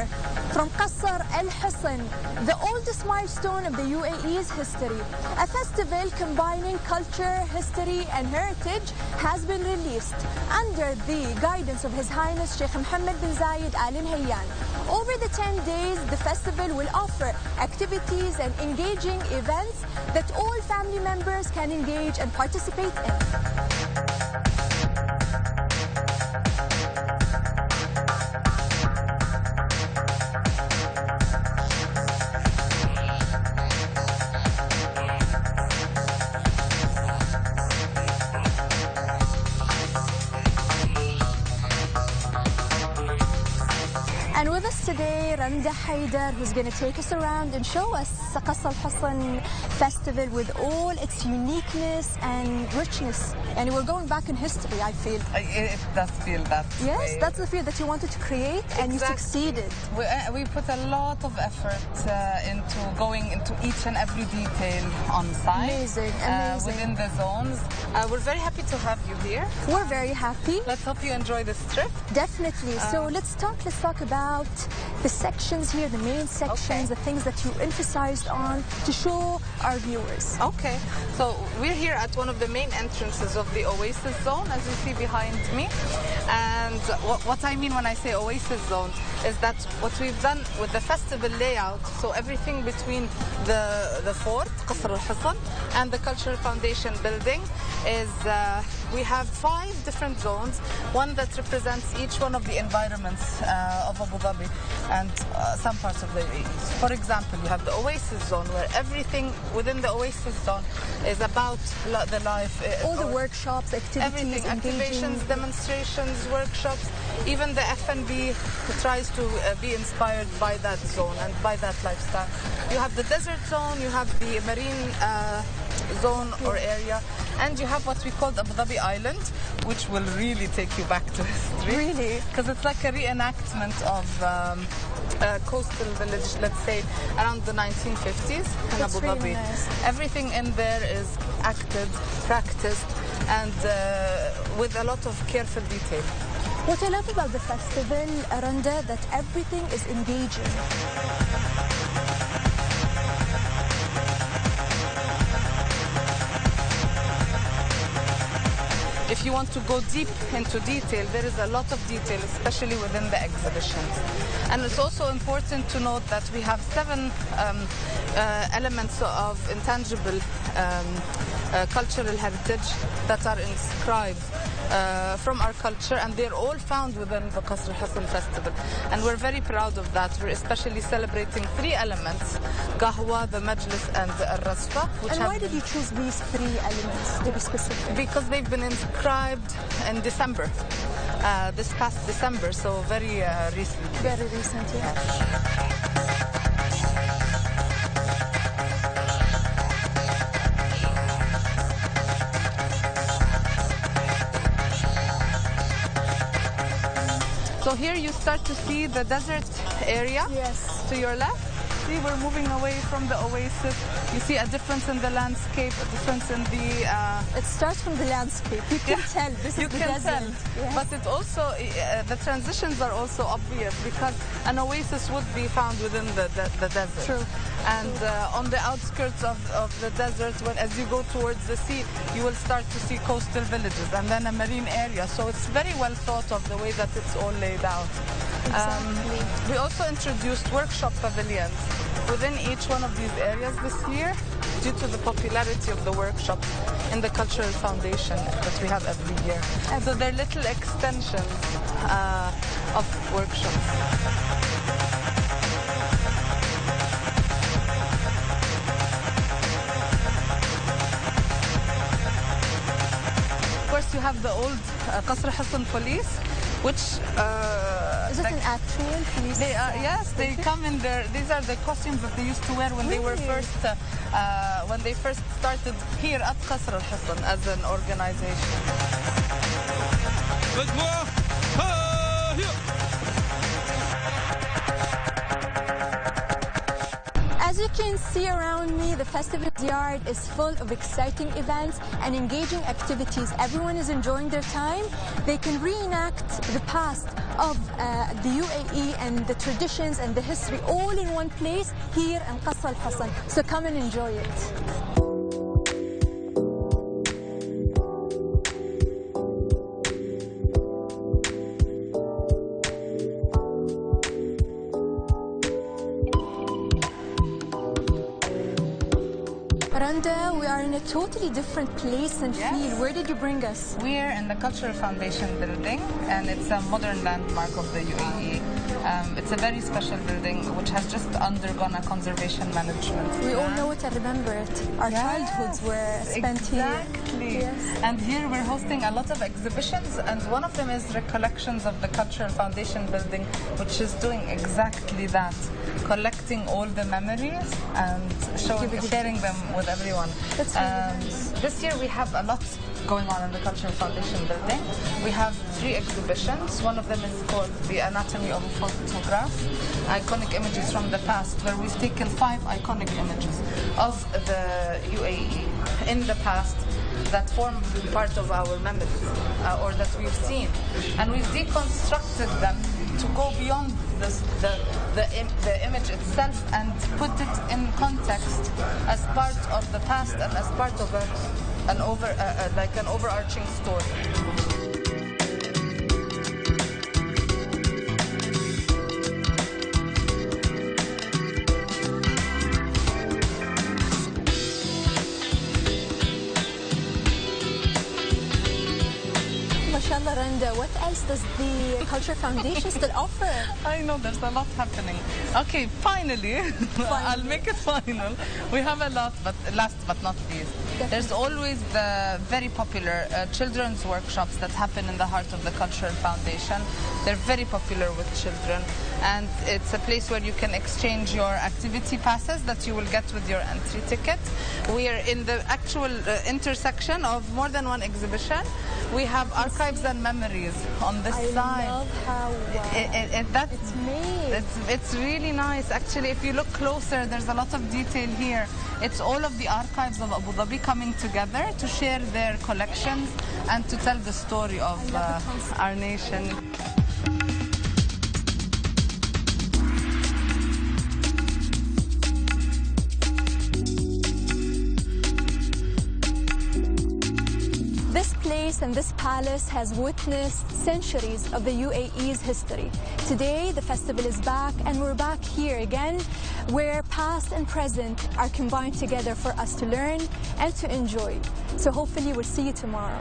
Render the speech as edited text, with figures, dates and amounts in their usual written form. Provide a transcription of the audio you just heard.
here from Qasr Alhosn, the oldest milestone of the UAE's history. A festival combining culture, history and heritage has been released under the guidance of His Highness Sheikh Mohammed bin Zayed Al Nahyan. Over the 10 days, the festival will offer activities and engaging events that all family members can engage and participate in. And with us today, Randa Haidar, who's going to take us around and show us Qasr Alhosn festival with all its uniqueness and richness. And we're going back in history, I feel. It does feel that Yes, way. that's the feel that you wanted to create, and you succeeded. We put a lot of effort into going into each and every detail on site. Amazing, amazing. Within the zones. We're very happy to have you here. We're very happy. Let's hope you enjoy this trip. Definitely. So let's talk about the sections here, the main sections, the things that you emphasized on to show our viewers. Okay, so we're here at one of the main entrances of the Oasis Zone, as you see behind me. And what I mean when I say Oasis Zone is that what we've done with the festival layout, so everything between the fort, Qasr Alhosn, and the Cultural Foundation building is we have 5 different zones, one that represents each one of the environments of Abu Dhabi and some parts of the UAE. For example, you have the Oasis Zone, where everything within the Oasis Zone is about the life. All the workshops, activities, activations, demonstrations, workshops, even the F&B tries to be inspired by that zone and by that lifestyle. You have the desert zone, you have the marine zone or area, and you have what we call Abu Dhabi Island, which will really take you back to history. Really? Because it's like a reenactment of a coastal village, let's say, around the 1950s in Abu Dhabi. Really nice. Everything in there is acted, practiced, and with a lot of careful detail. What I love about the festival, Randa, that everything is engaging. If you want to go deep into detail, there is a lot of detail, especially within the exhibitions. And it's also important to note that we have 7 elements of intangible cultural heritage that are inscribed from our culture, and they're all found within the Qasr Alhosn festival. And we're very proud of that. We're especially celebrating 3 elements, Qahwa, the Majlis, and the Rasfa. And why did you choose these 3 elements to be specific? Because they've been inscribed in December, this past December, so very recent. Very recent, yeah. So here you start to see the desert area. Yes. To your left. See, we're moving away from the oasis. You see a difference in the landscape, a difference in the... It starts from the landscape. You can tell this is the desert. Yes. But it also, the transitions are also obvious, because an oasis would be found within the desert. True. And on the outskirts of the desert, as you go towards the sea, you will start to see coastal villages and then a marine area. So it's very well thought of the way that it's all laid out. Exactly. We also introduced workshop pavilions within each one of these areas this year, due to the popularity of the workshops in the Cultural Foundation that we have every year. So they're little extensions of workshops. Of course, you have the old Qasr Alhosn police, which... is it an actual police? They are, yes, they come in there. These are the costumes that they used to wear when they were first started here at Qasr Alhosn as an organization. As you can see around me, the festival yard is full of exciting events and engaging activities. Everyone is enjoying their time. They can reenact the past of the UAE and the traditions and the history all in one place here in Qasr Alhosn. So come and enjoy it. Randa, we are in a totally different place and feel. Where did you bring us? We're in the Cultural Foundation building, and it's a modern landmark of the UAE. It's a very special building which has just undergone a conservation management. We all know it and remember it. Our childhoods were spent here. Exactly. And here we're hosting a lot of exhibitions, and one of them is Recollections of the Cultural Foundation building, which is doing exactly that, collecting all the memories and sharing them with everyone. That's really nice. This year we have a lot going on in the Cultural Foundation building. We have 3 exhibitions. One of them is called The Anatomy of a Photograph, iconic images from the past, where we've taken 5 iconic images of the UAE in the past that form part of our memories or that we've seen. And we've deconstructed them to go beyond the image itself and put it in context as part of the past and as part of an overarching story. Mashallah, Randa, what else does the Culture Foundation still offer? I know there's a lot happening. Okay, finally, I'll make it final. We have a lot, but last but not least, there's always the very popular children's workshops that happen in the heart of the Cultural Foundation. They're very popular with children, and it's a place where you can exchange your activity passes that you will get with your entry ticket. We are in the actual intersection of more than one exhibition. We have archives and memories on this side. I love how it's made. It's really nice. Actually, if you look closer, there's a lot of detail here. It's all of the archives of Abu Dhabi coming together to share their collections and to tell the story of our nation. This place and this palace has witnessed centuries of the UAE's history. Today, the festival is back, and we're back here again, where past and present are combined together for us to learn and to enjoy. So hopefully we'll see you tomorrow.